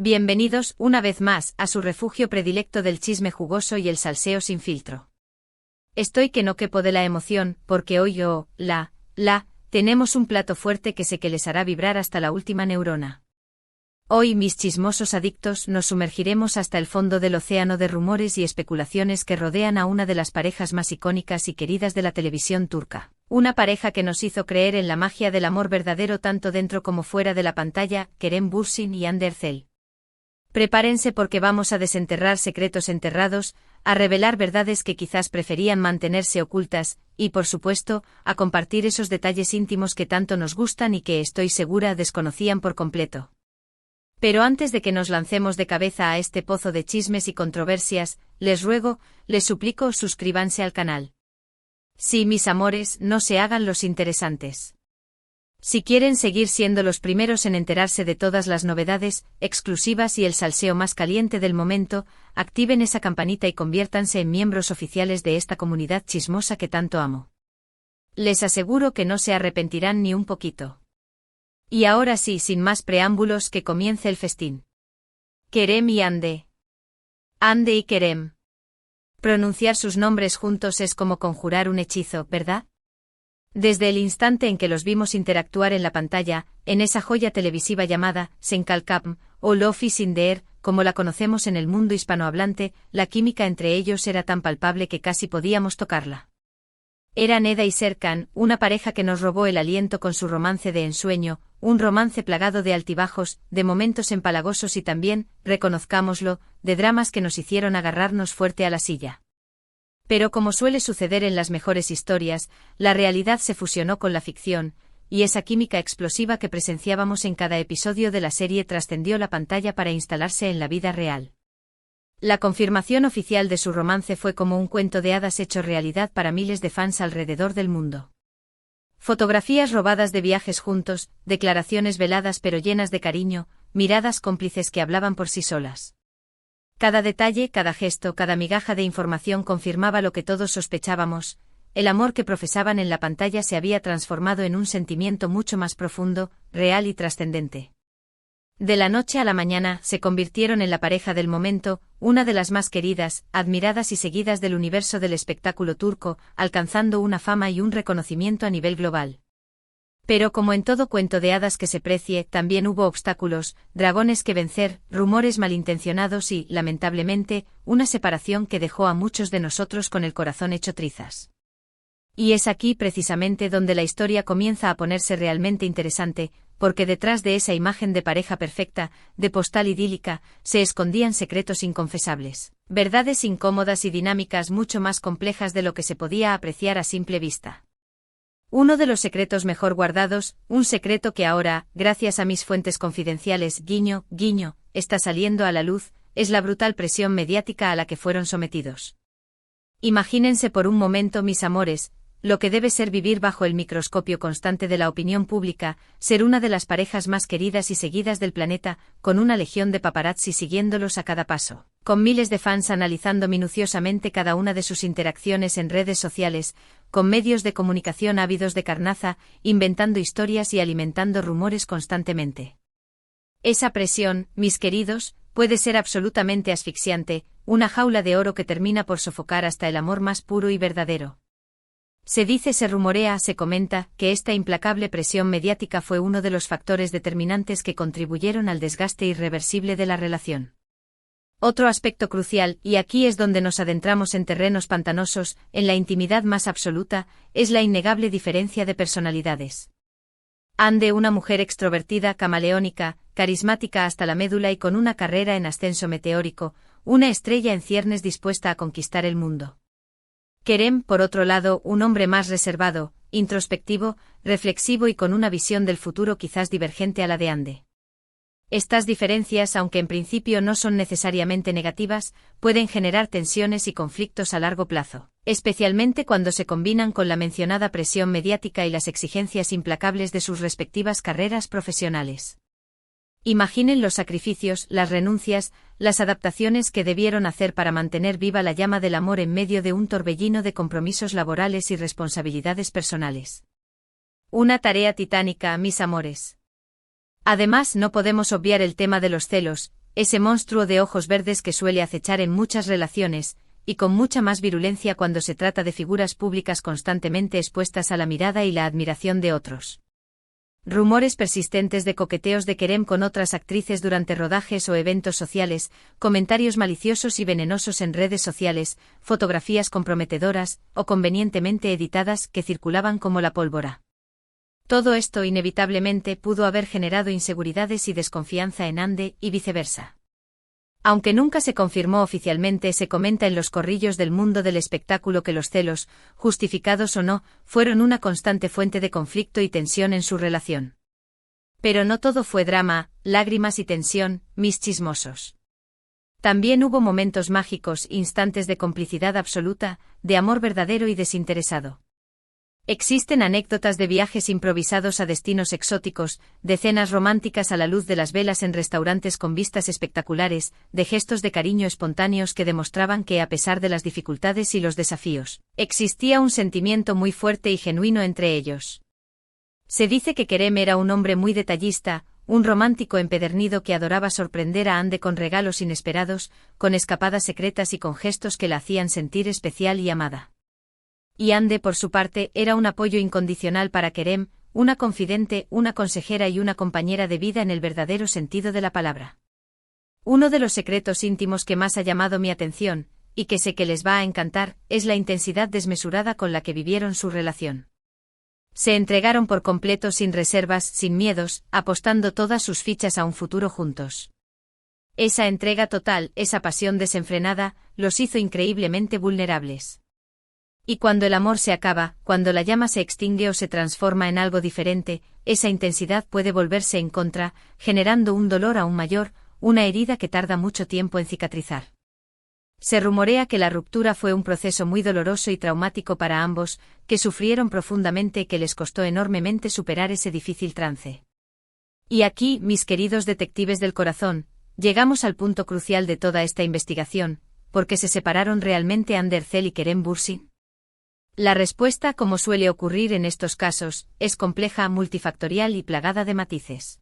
Bienvenidos, una vez más, a su refugio predilecto del chisme jugoso y el salseo sin filtro. Estoy que no quepo de la emoción, porque hoy tenemos un plato fuerte que sé que les hará vibrar hasta la última neurona. Hoy, mis chismosos adictos, nos sumergiremos hasta el fondo del océano de rumores y especulaciones que rodean a una de las parejas más icónicas y queridas de la televisión turca. Una pareja que nos hizo creer en la magia del amor verdadero tanto dentro como fuera de la pantalla, Kerem Bürsin y Hande Erçel. Prepárense porque vamos a desenterrar secretos enterrados, a revelar verdades que quizás preferían mantenerse ocultas, y por supuesto, a compartir esos detalles íntimos que tanto nos gustan y que estoy segura desconocían por completo. Pero antes de que nos lancemos de cabeza a este pozo de chismes y controversias, les ruego, les suplico, suscríbanse al canal. Sí, mis amores, no se hagan los interesantes. Si quieren seguir siendo los primeros en enterarse de todas las novedades, exclusivas y el salseo más caliente del momento, activen esa campanita y conviértanse en miembros oficiales de esta comunidad chismosa que tanto amo. Les aseguro que no se arrepentirán ni un poquito. Y ahora sí, sin más preámbulos, que comience el festín. Kerem y Hande. Hande y Kerem. Pronunciar sus nombres juntos es como conjurar un hechizo, ¿verdad? Desde el instante en que los vimos interactuar en la pantalla, en esa joya televisiva llamada Sen Kalkam, o Love is in the Air, como la conocemos en el mundo hispanohablante, la química entre ellos era tan palpable que casi podíamos tocarla. Eran Eda y Serkan, una pareja que nos robó el aliento con su romance de ensueño, un romance plagado de altibajos, de momentos empalagosos y también, reconozcámoslo, de dramas que nos hicieron agarrarnos fuerte a la silla. Pero como suele suceder en las mejores historias, la realidad se fusionó con la ficción, y esa química explosiva que presenciábamos en cada episodio de la serie trascendió la pantalla para instalarse en la vida real. La confirmación oficial de su romance fue como un cuento de hadas hecho realidad para miles de fans alrededor del mundo. Fotografías robadas de viajes juntos, declaraciones veladas pero llenas de cariño, miradas cómplices que hablaban por sí solas. Cada detalle, cada gesto, cada migaja de información confirmaba lo que todos sospechábamos: el amor que profesaban en la pantalla se había transformado en un sentimiento mucho más profundo, real y trascendente. De la noche a la mañana, se convirtieron en la pareja del momento, una de las más queridas, admiradas y seguidas del universo del espectáculo turco, alcanzando una fama y un reconocimiento a nivel global. Pero como en todo cuento de hadas que se precie, también hubo obstáculos, dragones que vencer, rumores malintencionados y, lamentablemente, una separación que dejó a muchos de nosotros con el corazón hecho trizas. Y es aquí precisamente donde la historia comienza a ponerse realmente interesante, porque detrás de esa imagen de pareja perfecta, de postal idílica, se escondían secretos inconfesables, verdades incómodas y dinámicas mucho más complejas de lo que se podía apreciar a simple vista. Uno de los secretos mejor guardados, un secreto que ahora, gracias a mis fuentes confidenciales, guiño, guiño, está saliendo a la luz, es la brutal presión mediática a la que fueron sometidos. Imagínense por un momento, mis amores, lo que debe ser vivir bajo el microscopio constante de la opinión pública, ser una de las parejas más queridas y seguidas del planeta, con una legión de paparazzi siguiéndolos a cada paso, con miles de fans analizando minuciosamente cada una de sus interacciones en redes sociales, con medios de comunicación ávidos de carnaza, inventando historias y alimentando rumores constantemente. Esa presión, mis queridos, puede ser absolutamente asfixiante, una jaula de oro que termina por sofocar hasta el amor más puro y verdadero. Se dice, se rumorea, se comenta, que esta implacable presión mediática fue uno de los factores determinantes que contribuyeron al desgaste irreversible de la relación. Otro aspecto crucial, y aquí es donde nos adentramos en terrenos pantanosos, en la intimidad más absoluta, es la innegable diferencia de personalidades. Hande, una mujer extrovertida, camaleónica, carismática hasta la médula y con una carrera en ascenso meteórico, una estrella en ciernes dispuesta a conquistar el mundo. Kerem, por otro lado, un hombre más reservado, introspectivo, reflexivo y con una visión del futuro quizás divergente a la de Hande. Estas diferencias, aunque en principio no son necesariamente negativas, pueden generar tensiones y conflictos a largo plazo, especialmente cuando se combinan con la mencionada presión mediática y las exigencias implacables de sus respectivas carreras profesionales. Imaginen los sacrificios, las renuncias, las adaptaciones que debieron hacer para mantener viva la llama del amor en medio de un torbellino de compromisos laborales y responsabilidades personales. Una tarea titánica, mis amores. Además, no podemos obviar el tema de los celos, ese monstruo de ojos verdes que suele acechar en muchas relaciones, y con mucha más virulencia cuando se trata de figuras públicas constantemente expuestas a la mirada y la admiración de otros. Rumores persistentes de coqueteos de Kerem con otras actrices durante rodajes o eventos sociales, comentarios maliciosos y venenosos en redes sociales, fotografías comprometedoras o convenientemente editadas que circulaban como la pólvora. Todo esto inevitablemente pudo haber generado inseguridades y desconfianza en Ande y viceversa. Aunque nunca se confirmó oficialmente, se comenta en los corrillos del mundo del espectáculo que los celos, justificados o no, fueron una constante fuente de conflicto y tensión en su relación. Pero no todo fue drama, lágrimas y tensión, mis chismosos. También hubo momentos mágicos, instantes de complicidad absoluta, de amor verdadero y desinteresado. Existen anécdotas de viajes improvisados a destinos exóticos, de cenas románticas a la luz de las velas en restaurantes con vistas espectaculares, de gestos de cariño espontáneos que demostraban que a pesar de las dificultades y los desafíos, existía un sentimiento muy fuerte y genuino entre ellos. Se dice que Kerem era un hombre muy detallista, un romántico empedernido que adoraba sorprender a Ande con regalos inesperados, con escapadas secretas y con gestos que la hacían sentir especial y amada. Y Ande, por su parte, era un apoyo incondicional para Kerem, una confidente, una consejera y una compañera de vida en el verdadero sentido de la palabra. Uno de los secretos íntimos que más ha llamado mi atención, y que sé que les va a encantar, es la intensidad desmesurada con la que vivieron su relación. Se entregaron por completo sin reservas, sin miedos, apostando todas sus fichas a un futuro juntos. Esa entrega total, esa pasión desenfrenada, los hizo increíblemente vulnerables. Y cuando el amor se acaba, cuando la llama se extingue o se transforma en algo diferente, esa intensidad puede volverse en contra, generando un dolor aún mayor, una herida que tarda mucho tiempo en cicatrizar. Se rumorea que la ruptura fue un proceso muy doloroso y traumático para ambos, que sufrieron profundamente y que les costó enormemente superar ese difícil trance. Y aquí, mis queridos detectives del corazón, llegamos al punto crucial de toda esta investigación, ¿por qué se separaron realmente Ande Erçel y Kerem Bürsin? La respuesta, como suele ocurrir en estos casos, es compleja, multifactorial y plagada de matices.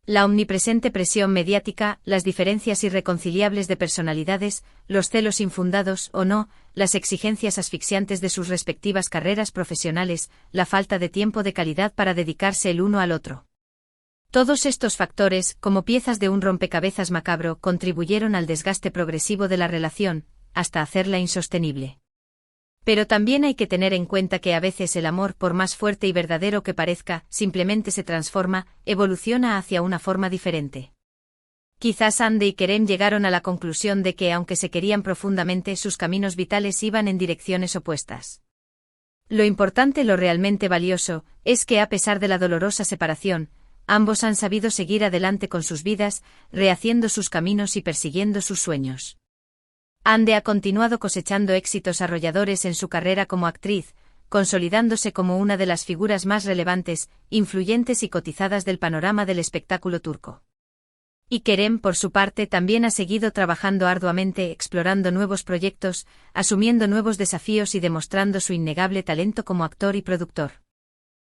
La omnipresente presión mediática, las diferencias irreconciliables de personalidades, los celos infundados o no, las exigencias asfixiantes de sus respectivas carreras profesionales, la falta de tiempo de calidad para dedicarse el uno al otro. Todos estos factores, como piezas de un rompecabezas macabro, contribuyeron al desgaste progresivo de la relación, hasta hacerla insostenible. Pero también hay que tener en cuenta que a veces el amor, por más fuerte y verdadero que parezca, simplemente se transforma, evoluciona hacia una forma diferente. Quizás Ande y Kerem llegaron a la conclusión de que, aunque se querían profundamente, sus caminos vitales iban en direcciones opuestas. Lo importante, lo realmente valioso, es que a pesar de la dolorosa separación, ambos han sabido seguir adelante con sus vidas, rehaciendo sus caminos y persiguiendo sus sueños. Ande ha continuado cosechando éxitos arrolladores en su carrera como actriz, consolidándose como una de las figuras más relevantes, influyentes y cotizadas del panorama del espectáculo turco. Y Kerem, por su parte, también ha seguido trabajando arduamente, explorando nuevos proyectos, asumiendo nuevos desafíos y demostrando su innegable talento como actor y productor.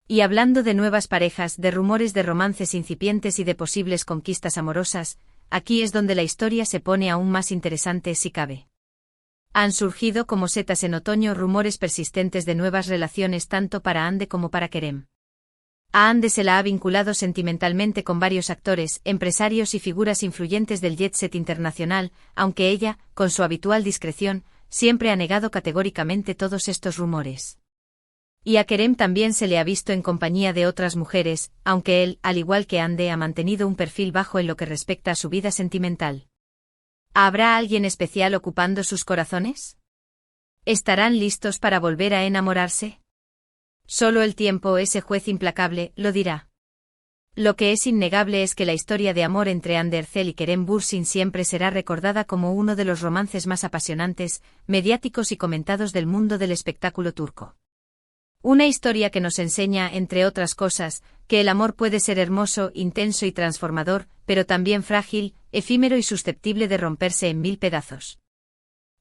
Y hablando de nuevas parejas, de rumores de romances incipientes y de posibles conquistas amorosas, aquí es donde la historia se pone aún más interesante si cabe. Han surgido como setas en otoño rumores persistentes de nuevas relaciones tanto para Ande como para Kerem. A Ande se la ha vinculado sentimentalmente con varios actores, empresarios y figuras influyentes del jet set internacional, aunque ella, con su habitual discreción, siempre ha negado categóricamente todos estos rumores. Y a Kerem también se le ha visto en compañía de otras mujeres, aunque él, al igual que Ande, ha mantenido un perfil bajo en lo que respecta a su vida sentimental. ¿Habrá alguien especial ocupando sus corazones? ¿Estarán listos para volver a enamorarse? Solo el tiempo, ese juez implacable, lo dirá. Lo que es innegable es que la historia de amor entre Ande Erçel y Kerem Bürsin siempre será recordada como uno de los romances más apasionantes, mediáticos y comentados del mundo del espectáculo turco. Una historia que nos enseña, entre otras cosas, que el amor puede ser hermoso, intenso y transformador, pero también frágil, efímero y susceptible de romperse en mil pedazos.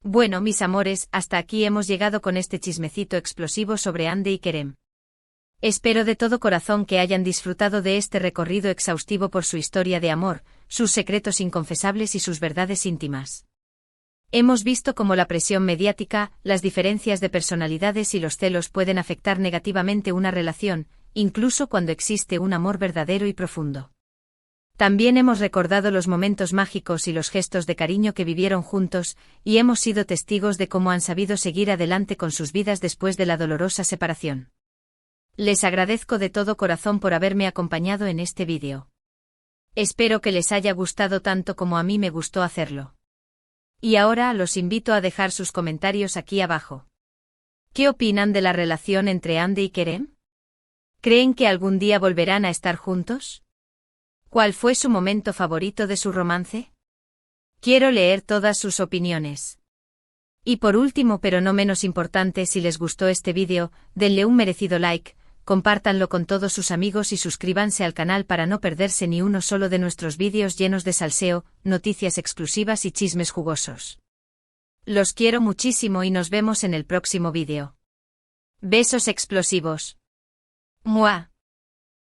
Bueno, mis amores, hasta aquí hemos llegado con este chismecito explosivo sobre Ande y Kerem. Espero de todo corazón que hayan disfrutado de este recorrido exhaustivo por su historia de amor, sus secretos inconfesables y sus verdades íntimas. Hemos visto cómo la presión mediática, las diferencias de personalidades y los celos pueden afectar negativamente una relación, incluso cuando existe un amor verdadero y profundo. También hemos recordado los momentos mágicos y los gestos de cariño que vivieron juntos, y hemos sido testigos de cómo han sabido seguir adelante con sus vidas después de la dolorosa separación. Les agradezco de todo corazón por haberme acompañado en este vídeo. Espero que les haya gustado tanto como a mí me gustó hacerlo. Y ahora los invito a dejar sus comentarios aquí abajo. ¿Qué opinan de la relación entre Andy y Kerem? ¿Creen que algún día volverán a estar juntos? ¿Cuál fue su momento favorito de su romance? Quiero leer todas sus opiniones. Y por último, pero no menos importante, si les gustó este vídeo, denle un merecido like, compártanlo con todos sus amigos y suscríbanse al canal para no perderse ni uno solo de nuestros vídeos llenos de salseo, noticias exclusivas y chismes jugosos. Los quiero muchísimo y nos vemos en el próximo vídeo. Besos explosivos. ¡Mua!